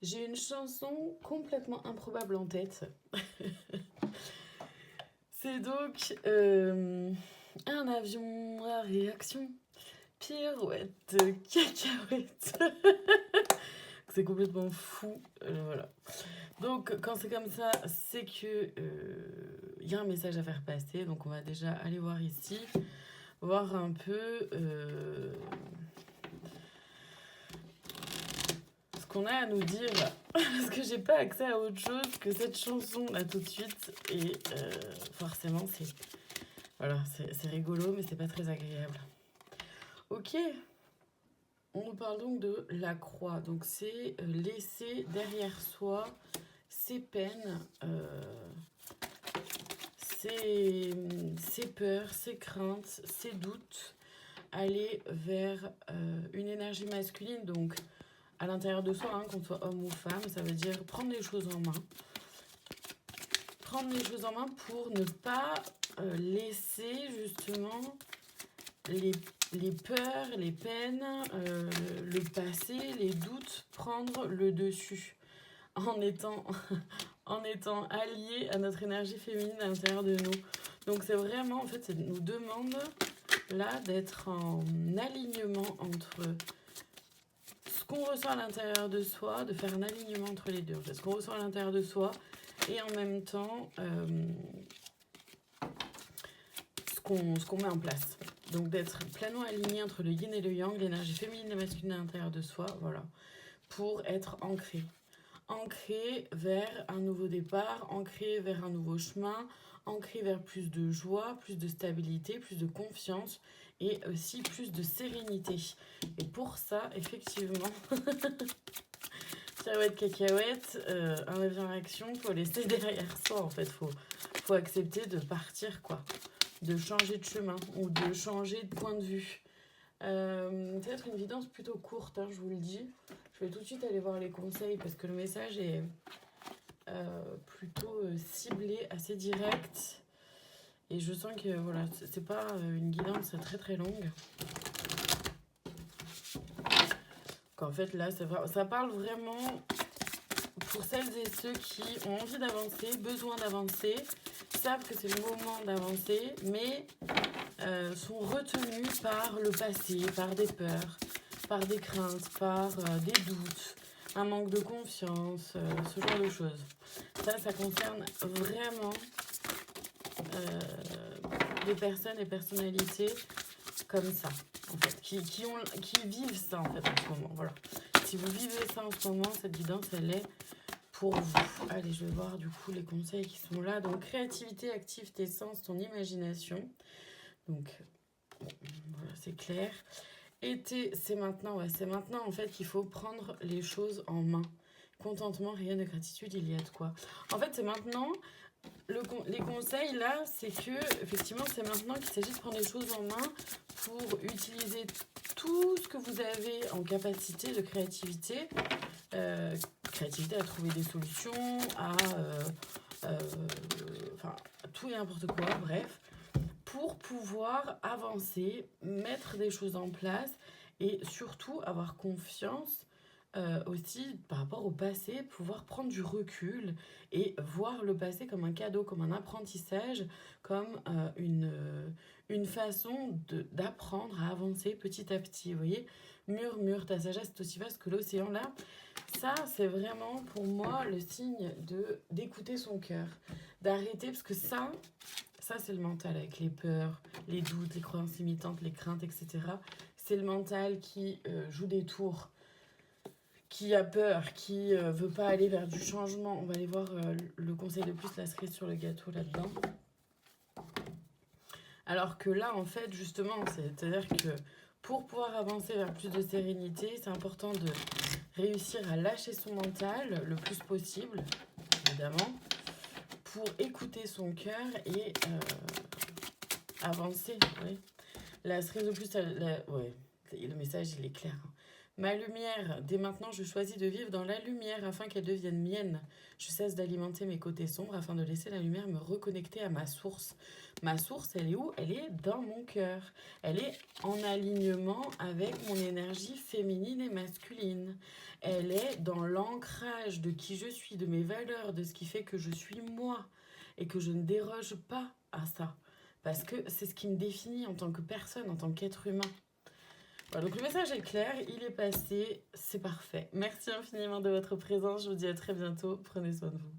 J'ai une chanson complètement improbable en tête. C'est donc un avion à réaction, pirouette, cacahuète. C'est complètement fou. Voilà. Donc quand c'est comme ça, c'est que y a un message à faire passer. Donc on va déjà aller voir ici, voir un peu ce qu'on a à nous dire. Parce que j'ai pas accès à autre chose que cette chanson là tout de suite. Et forcément c'est rigolo, mais c'est pas très agréable. Ok. On nous parle donc de la croix. Donc c'est laisser derrière soi ses peines, ses peurs, ses craintes, ses doutes, aller vers une énergie masculine, donc à l'intérieur de soi, hein, qu'on soit homme ou femme, ça veut dire prendre les choses en main. Prendre les choses en main pour ne pas laisser justement les peurs, les peines, le passé, les doutes prendre le dessus en étant, en étant alliés à notre énergie féminine à l'intérieur de nous. Donc c'est vraiment, en fait, ça nous demande là d'être en alignement entre ce qu'on ressent à l'intérieur de soi, de faire un alignement entre les deux. En fait, ce qu'on ressent à l'intérieur de soi et en même temps ce qu'on met en place. Donc d'être pleinement aligné entre le yin et le yang, l'énergie féminine et masculine à l'intérieur de soi, voilà, pour être ancré. Ancré vers un nouveau départ, ancré vers un nouveau chemin, ancré vers plus de joie, plus de stabilité, plus de confiance et aussi plus de sérénité. Et pour ça, effectivement, pirouette, cacahuète, un avion en action, faut laisser derrière soi en fait, faut accepter de partir quoi, de changer de chemin ou de changer de point de vue. Peut-être une vidéo plutôt courte, hein, je vous le dis. Je vais tout de suite aller voir les conseils parce que le message est plutôt ciblé, assez direct. Et je sens que voilà, c'est pas une guidance très très longue. Qu'en fait là, ça parle vraiment pour celles et ceux qui ont envie d'avancer, besoin d'avancer, savent que c'est le moment d'avancer, mais sont retenus par le passé, par des peurs, par des craintes, par des doutes, un manque de confiance, ce genre de choses. Ça concerne vraiment des personnes et personnalités comme ça, en fait, qui vivent ça en fait en ce moment. Voilà. Si vous vivez ça en ce moment, cette guidance, elle est pour vous. Allez, je vais voir du coup les conseils qui sont là. Donc, créativité, active tes sens, ton imagination. Donc, bon, voilà, c'est clair. Été, c'est maintenant. Ouais, c'est maintenant en fait qu'il faut prendre les choses en main. Contentement, rien de gratitude, il y a de quoi. En fait, c'est maintenant. Les conseils là, c'est que effectivement, c'est maintenant qu'il s'agit de prendre les choses en main pour utiliser tout ce que vous avez en capacité de créativité. Créativité à trouver des solutions, enfin, tout et n'importe quoi, bref, pour pouvoir avancer, mettre des choses en place et surtout avoir confiance aussi par rapport au passé, pouvoir prendre du recul et voir le passé comme un cadeau, comme un apprentissage, comme une façon d'apprendre à avancer petit à petit. Vous voyez, murmure, ta sagesse est aussi vaste que l'océan là. Ça, c'est vraiment pour moi le signe d'écouter son cœur, d'arrêter, parce que ça c'est le mental avec les peurs, les doutes, les croyances limitantes, les craintes, etc. C'est le mental qui joue des tours, qui a peur, qui veut pas aller vers du changement. On va aller voir le conseil de plus, la cerise sur le gâteau là-dedans. Alors que là, en fait, justement, c'est-à-dire que pour pouvoir avancer vers plus de sérénité, c'est important de réussir à lâcher son mental le plus possible, évidemment, pour écouter son cœur et avancer. Ouais. La cerise de plus, ouais, le message, il est clair. Ma lumière, dès maintenant, je choisis de vivre dans la lumière afin qu'elle devienne mienne. Je cesse d'alimenter mes côtés sombres afin de laisser la lumière me reconnecter à ma source. Ma source, elle est où? Elle est dans mon cœur. Elle est en alignement avec mon énergie féminine et masculine. Elle est dans l'ancrage de qui je suis, de mes valeurs, de ce qui fait que je suis moi et que je ne déroge pas à ça. Parce que c'est ce qui me définit en tant que personne, en tant qu'être humain. Voilà, donc le message est clair, il est passé, c'est parfait. Merci infiniment de votre présence, je vous dis à très bientôt, prenez soin de vous.